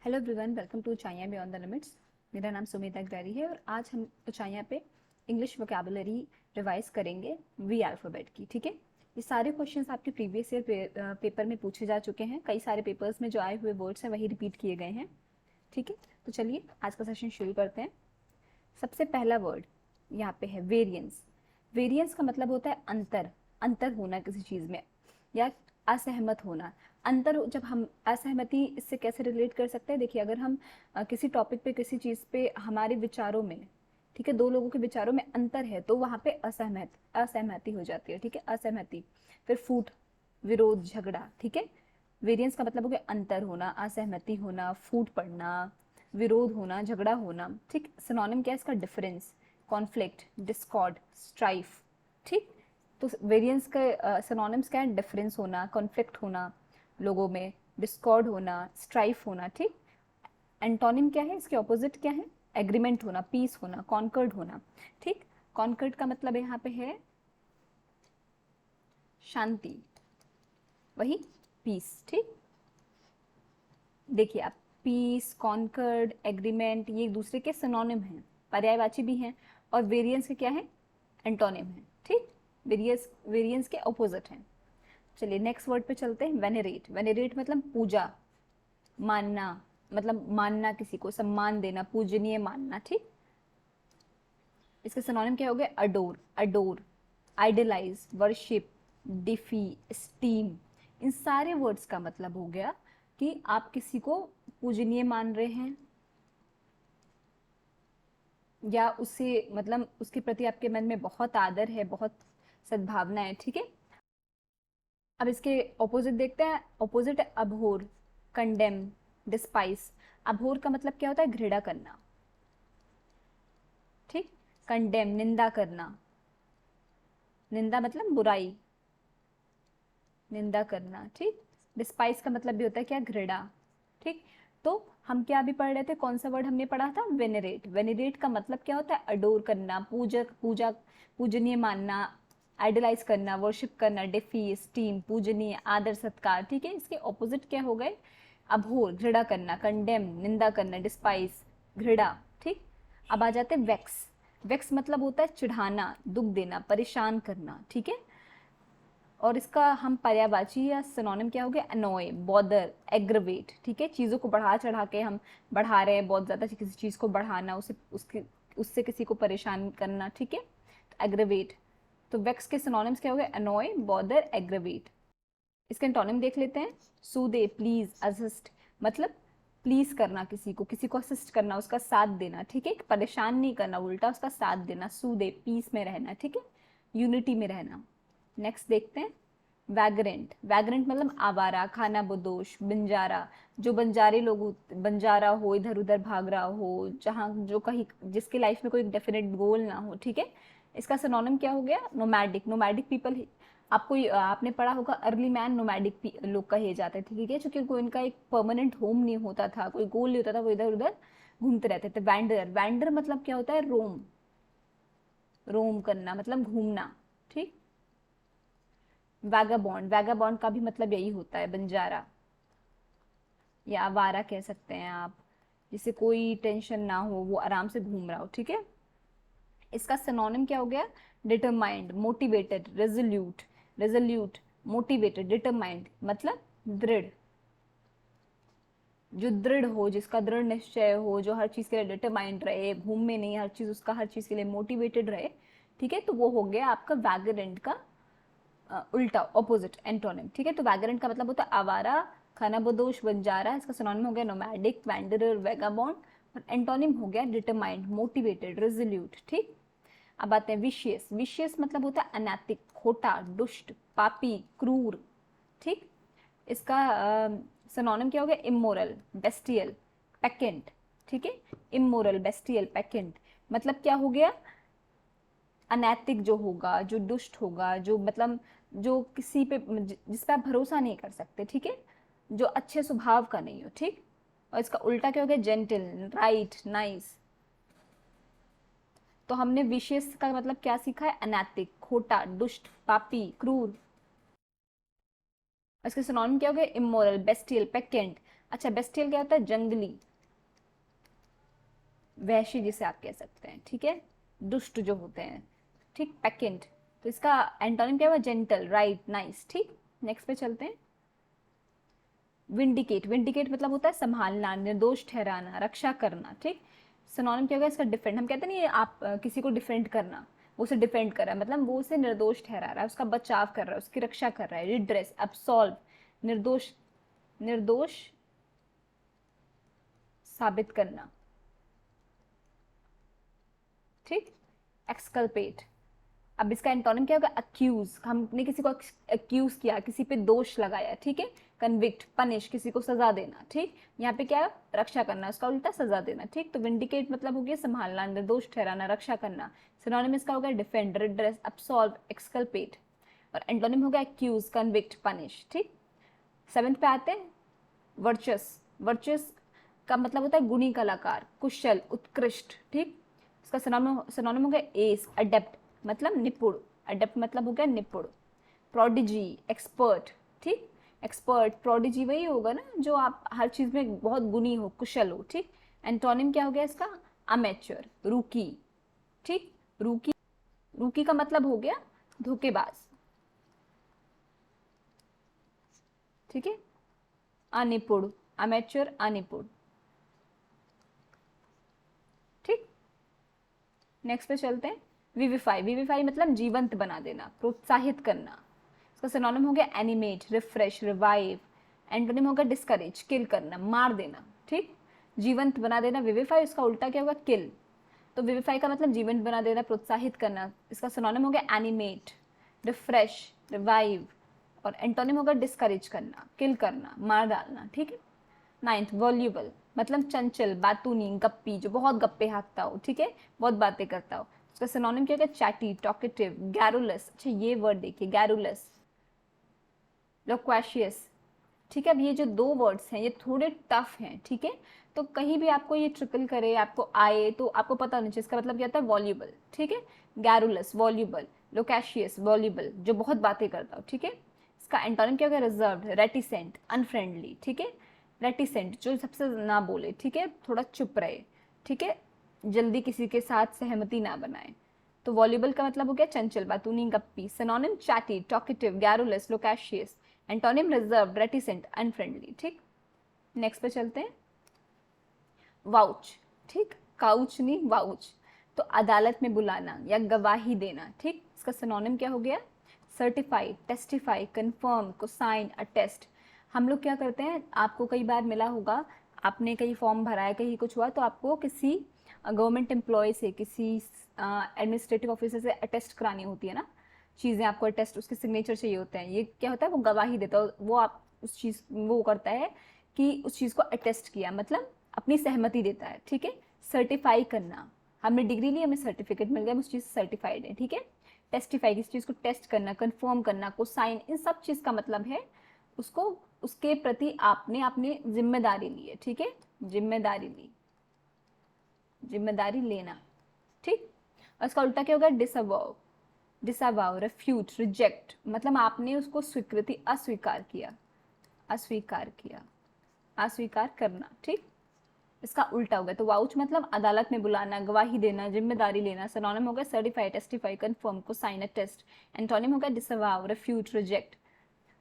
Hello everyone, welcome to ऊंचाइयां beyond the limits. मेरा नाम सुमिता अग्रवाल है और आज हम ऊंचाइयां पे इंग्लिश वोकैबुलरी रिवाइज करेंगे वी अल्फ़ाबेट की। ठीक है, ये सारे क्वेश्चंस आपके प्रीवियस ईयर पेपर में पूछे जा चुके हैं। कई सारे पेपर्स में जो आए हुए वर्ड्स हैं वही रिपीट किए गए हैं। ठीक है, तो चलिए आज का सेशन शुरू करते हैं। सबसे पहला वर्ड यहाँ पे है वेरियंस। वेरियंस का मतलब होता है अंतर, अंतर होना किसी चीज़ में या असहमत होना। अंतर, जब हम असहमति इससे कैसे रिलेट कर सकते हैं, देखिए अगर हम किसी टॉपिक पे किसी चीज़ पे हमारे विचारों में, ठीक है, दो लोगों के विचारों में अंतर है तो वहाँ पे असहमति हो जाती है। ठीक है, असहमति। फिर फूट, विरोध, झगड़ा। ठीक है, वेरियंस का मतलब हो गया अंतर होना, असहमति होना, फूट पड़ना, विरोध होना, झगड़ा होना। ठीक, सिनोनिम क्या है इसका? Difference, conflict, Discord, strife. ठीक, तो वेरियंस का सिनोनिम्स क्या है? डिफरेंस होना, कॉन्फ्लिक्ट होना लोगों में, डिस्कॉर्ड होना, स्ट्राइफ होना। ठीक, एंटोनिम क्या है? इसके ऑपोजिट क्या है? एग्रीमेंट होना, पीस होना, कॉन्कर्ड होना। ठीक, कॉन्कर्ड का मतलब यहाँ पे है शांति, वही पीस। ठीक, देखिए आप, पीस, कॉन्कर्ड, एग्रीमेंट, ये एक दूसरे के सिनोनिम हैं, पर्यायवाची भी हैं। और वेरियंस के क्या है? एंटोनिम है। ठीक, वेरियंस के ऑपोजिट हैं। चलिए नेक्स्ट वर्ड पे चलते हैं। वेनेरेट। वेनेरेट मतलब पूजा, मानना, मतलब मानना, किसी को सम्मान देना, पूजनीय मानना। ठीक, इसके सिनोनिम क्या हो गए? Adore, adore, idolize, worship, deify, esteem. इन सारे वर्ड्स का मतलब हो गया कि आप किसी को पूजनीय मान रहे हैं या उससे मतलब उसके प्रति आपके मन में बहुत आदर है, बहुत सद्भावना है। ठीक है, अब इसके ऑपोजिट देखते हैं। ऑपोजिट है अबहोर, कंडेम, डिस्पाइस। अबहोर का मतलब क्या होता है? घृणा करना। ठीक, कंडेम, निंदा करना, निंदा मतलब बुराई, निंदा करना। ठीक, डिस्पाइस का मतलब भी होता है क्या? घृणा। ठीक, तो हम क्या अभी पढ़ रहे थे? कौन सा वर्ड हमने पढ़ा था? वेनेरेट। वेनेरेट का मतलब क्या होता है? अडोर करना, पूजनीय मानना, आइडलाइज करना, वर्शिप करना, डिफी, स्टीम, पूजनीय, आदर, सत्कार। ठीक है, इसके ऑपोजिट क्या हो गए? अभोर, घृणा करना, कंडेम, निंदा करना, डिस्पाइस, घृणा। ठीक, अब आ जाते हैं वेक्स। वेक्स मतलब होता है चिढ़ाना, दुख देना, परेशान करना। ठीक है, और इसका हम पर्यायवाची या सिनोनिम क्या हो गया? अनोय, बॉदर, एग्रवेट। ठीक है, चीज़ों को बढ़ा चढ़ा के हम बढ़ा रहे हैं बहुत ज़्यादा, किसी चीज़ को बढ़ाना, उससे किसी को परेशान करना। ठीक है, तो एग्रवेट। तो वेक्स के सिनोनिम्स क्या हो गए? अनोय, बॉदर, एग्रवेट। इसके एंटोनिम देख लेते हैं। सूदे, प्लीज, असिस्ट, मतलब प्लीज करना, किसी को असिस्ट करना, उसका साथ देना। ठीक है, परेशान नहीं करना, उल्टा उसका साथ देना। सूदे, पीस में रहना। ठीक है, यूनिटी में रहना। नेक्स्ट देखते हैं वैगरेंट। वैगरेंट मतलब आवारा, खाना बदोश, बंजारा। जो बंजारे लोग, बंजारा हो, इधर उधर भाग रहा हो, जहाँ जो कहीं जिसके लाइफ में कोई डेफिनेट गोल ना हो। ठीक है, इसका सिनोनिम क्या हो गया? नोमैडिक। नोमैडिक पीपल, आपको आपने पढ़ा होगा अर्ली मैन नोमैडिक लोग कहे जाते थे। ठीक है, क्योंकि कोई इनका एक परमानेंट होम नहीं होता था, कोई गोल नहीं होता था, वो इधर उधर घूमते रहते थे। वैंडर, वैंडर मतलब क्या होता है? रोम, रोम करना मतलब घूमना। ठीक, वैगाबॉन्ड, वैगाबॉन्ड का भी मतलब यही होता है, बंजारा या आवारा कह सकते हैं आप, जिसे कोई टेंशन ना हो, वो आराम से घूम रहा हो। ठीक है, इसका सिनोनिम क्या हो गया? Determined, motivated, resolute, resolute, motivated, determined मतलब दृढ़, जो दृढ़ हो, जिसका दृढ़ निश्चय हो, जो हर चीज के लिए डिटरमाइंड रहे, घूम में नहीं, हर चीज उसका हर चीज के लिए मोटिवेटेड रहे। ठीक है, तो वो हो गया आपका वैगरेंट का उल्टा, ऑपोजिट, एंटोनिम। ठीक है, तो वैगरेंट का मतलब होता है आवारा, खानाबदोश, बंजारा। इसका सिनोनिम हो गया नोमैडिक, वैंडरर, वैगाबॉन्ड। और एंटोनिम हो गया डिटरमाइंड, मोटिवेटेड, रेजोल्यूट। ठीक, अब आते हैं विशियस। विशियस मतलब होता है अनैतिक, खोटा, दुष्ट, पापी, क्रूर। ठीक, इसका सिनोनिम क्या हो गया? Immoral, bestial, peccant. ठीक है, इमोरल, बेस्टियल, पेकेंट मतलब क्या हो गया? अनैतिक जो होगा, जो दुष्ट होगा, जो मतलब जो किसी पे जिस पे आप भरोसा नहीं कर सकते। ठीक है, जो अच्छे स्वभाव का नहीं हो। ठीक, और इसका उल्टा क्या हो गया? Gentle, right, nice. तो हमने विशेष का मतलब क्या सीखा है? अनैतिक, खोटा, दुष्ट, पापी, क्रूर। इसके सिनोनिम क्या हो गया? इमोरल, बेस्टियल, पेकेंट अच्छा, बेस्टियल क्या होता है? जंगली, वहशी जिसे आप कह सकते हैं, ठीक है, दुष्ट जो होते हैं, ठीक। पेकेंट, तो इसका एंटोनिम क्या हुआ? जेंटल, राइट, नाइस, ठीक। नेक्स्ट पे चलते हैं। विंडिकेट, विंडिकेट मतलब होता है संभालना, निर्दोष ठहराना, रक्षा करना, ठीक। सिनोनिम क्या होगा इसका? डिफेंड। हम कहते नहीं है आप किसी को डिफेंड करना, वो उसे डिफेंड कर रहा है, मतलब वो उसे निर्दोष ठहरा रहा है, उसका बचाव कर रहा है, उसकी रक्षा कर रहा है। रिड्रेस, अब्सॉल्व, निर्दोष, निर्दोष साबित करना, ठीक। एक्सकल्पेट, अब इसका एंटोनिम क्या होगा? अक्यूज, हमने किसी को अक्यूज किया, किसी पे दोष लगाया, ठीक है। कन्विक्ट, पनिश, किसी को सजा देना, ठीक। यहाँ पे क्या है? रक्षा करना, उसका उल्टा सजा देना, ठीक। तो विंडिकेट मतलब हो गया संभालना, निर्दोष ठहराना, रक्षा करना। सिनोनिम इसका हो गया डिफेंड, रिड्रेस, अब्सॉल्व, एक्सकल्पेट। और एंटोनिम हो गया अक्यूज, कन्विक्ट, पनिश, ठीक। 7th पे आते हैं। वर्चस, वर्चस का मतलब होता है गुणी, कलाकार, कुशल, उत्कृष्ट, ठीक। इसका सिनोनिम हो गया एस, अडेप्ट, मतलब निपुण, अडेप्ट मतलब हो गया निपुण। प्रोडिजी, एक्सपर्ट, ठीक। एक्सपर्ट, प्रोडिजी वही होगा ना जो आप हर चीज में बहुत गुणी हो, कुशल हो, ठीक। एंटोनिम क्या हो गया इसका? अमेच्योर, रूकी, ठीक। रूकी, रूकी का मतलब हो गया धोखेबाज, ठीक है। अनिपुण, अमेच्योर, अनिपुण, ठीक। नेक्स्ट पे चलते हैं। विविफाई, विविफाई मतलब जीवंत बना देना, प्रोत्साहित करना। इसका सिनोनिम हो गया एनिमेट, रिफ्रेश, रिवाइव। एंटोनिम होगा डिस्करेज, किल करना, मार देना, ठीक। जीवंत बना देना विविफाई, इसका उल्टा क्या होगा? किल। तो विविफाई का मतलब जीवंत बना देना, प्रोत्साहित करना। इसका सिनोनिम हो गया एनिमेट, रिफ्रेश, रिवाइव। और एंटोनिम होगा डिस्करेज करना, किल करना, मार डालना, ठीक है। 9th, वॉल्यूबल मतलब चंचल, बातूनी, गप्पी, जो बहुत गप्पे हाँकता हो, ठीक है, बहुत बातें करता हो। उसका सिनोनिम क्या होगा? Chatty, talkative, garrulous. अच्छा, ये वर्ड देखिए, गैरुलस, लोक्वेशियस, ठीक है। अब ये जो दो वर्ड्स हैं ये थोड़े टफ हैं, ठीक है। तो कहीं भी आपको ये ट्रिपल करे, आपको आए, तो आपको पता होना चाहिए इसका मतलब क्या होता है? वॉल्यूबल, ठीक है। गैरुलस, वॉल्यूबल, लोकेशियस, वॉल्यूबल, जो बहुत बातें करता हो, ठीक है। इसका एंटोनिम क्या होगा? रिजर्व्ड, रेटिसेंट, अनफ्रेंडली, ठीक है। रेटिसेंट जो सबसे ना बोले, ठीक है, थोड़ा चुप रहे, ठीक है, जल्दी किसी के साथ सहमति ना बनाए। तो वॉल्यूबल का मतलब हो गया चंचल, बातूनी, गप्पी। Synonym chatty, talkative, garrulous, loquacious. Antonym reserved, reticent, unfriendly, ठीक। नेक्स्ट पे चलते हैं। वाउच, ठीक, काउच नहीं, वाउच। तो अदालत में बुलाना या गवाही देना, ठीक। इसका सिनोनिम क्या हो गया? सर्टिफाई, टेस्टिफाई, कंफर्म, को साइन, अटेस्ट। हम लोग क्या करते हैं, आपको कई बार मिला होगा, आपने कहीं फॉर्म भरा है, कहीं कुछ हुआ, तो आपको किसी गवर्नमेंट एम्प्लॉय से, किसी एडमिनिस्ट्रेटिव ऑफिसर से अटेस्ट करानी होती है ना चीज़ें, आपको अटेस्ट, उसके सिग्नेचर चाहिए होते हैं। ये क्या होता है? वो गवाही देता है, वो आप उस चीज़ वो करता है कि उस चीज़ को अटेस्ट किया, मतलब अपनी सहमति देता है, ठीक है। सर्टिफाई करना, हमने डिग्री ली, हमें सर्टिफिकेट मिल गया, हम उस चीज़ से सर्टिफाइड है, ठीक है। टेस्टिफाई, किसी चीज़ को टेस्ट करना, कंफर्म करना, को साइन, इन सब चीज़ का मतलब है उसको, उसके प्रति आपने अपनी जिम्मेदारी ली है, ठीक है, जिम्मेदारी ली, जिम्मेदारी लेना, ठीक। और इसका उल्टा क्या होगा? डिसअवॉव, डिसअवॉव, रेफ्यूट, रिजेक्ट, मतलब आपने उसको स्वीकृति, अस्वीकार किया, अस्वीकार किया, अस्वीकार करना, ठीक। इसका उल्टा हो गया। तो वाउच मतलब अदालत में बुलाना, गवाही देना, जिम्मेदारी लेना। सिनोनिम हो गया सर्टिफाई, टेस्टिफाई, कंफर्म, को साइन, अटेस्ट। एंटोनिम हो गया डिसअवॉव, रेफ्यूट, रिजेक्ट।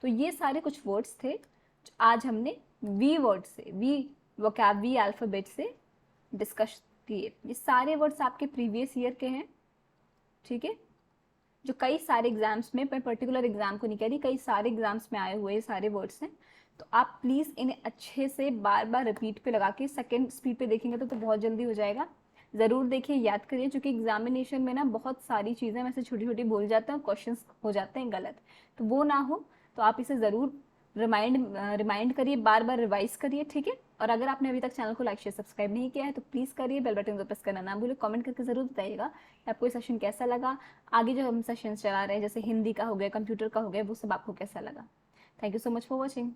तो ये सारे कुछ वर्ड्स थे जो आज हमने वी वर्ड से, वी वोकैब, वी अल्फाबेट से डिस्कस किए। ये सारे वर्ड्स आपके प्रीवियस ईयर के हैं, ठीक है, जो कई सारे एग्जाम्स में, मैं पर्टिकुलर एग्जाम को नहीं कह रही, कई सारे एग्जाम्स में आए हुए सारे वर्ड्स हैं। तो आप प्लीज़ इन्हें अच्छे से बार बार रिपीट पे लगा के सेकेंड स्पीड पे देखेंगे तो बहुत जल्दी हो जाएगा। ज़रूर देखिए, याद करिए, क्योंकि एग्जामिनेशन में ना बहुत सारी चीज़ें वैसे छोटी छोटी भूल जाते हैं और क्वेश्चन हो जाते हैं गलत, तो वो ना हो। तो आप इसे ज़रूर रिमाइंड करिए, बार बार रिवाइज करिए, ठीक है। और अगर आपने अभी तक चैनल को लाइक शेयर सब्सक्राइब नहीं किया है तो प्लीज़ करिए, बेल बटन को प्रेस करना ना भूलें। कमेंट करके ज़रूर बताइएगा कि आपको ये सेशन कैसा लगा। आगे जो हम सेशन चला रहे हैं, जैसे हिंदी का हो गया, कंप्यूटर का हो गया, वो सब आपको कैसा लगा। Thank you so much for watching.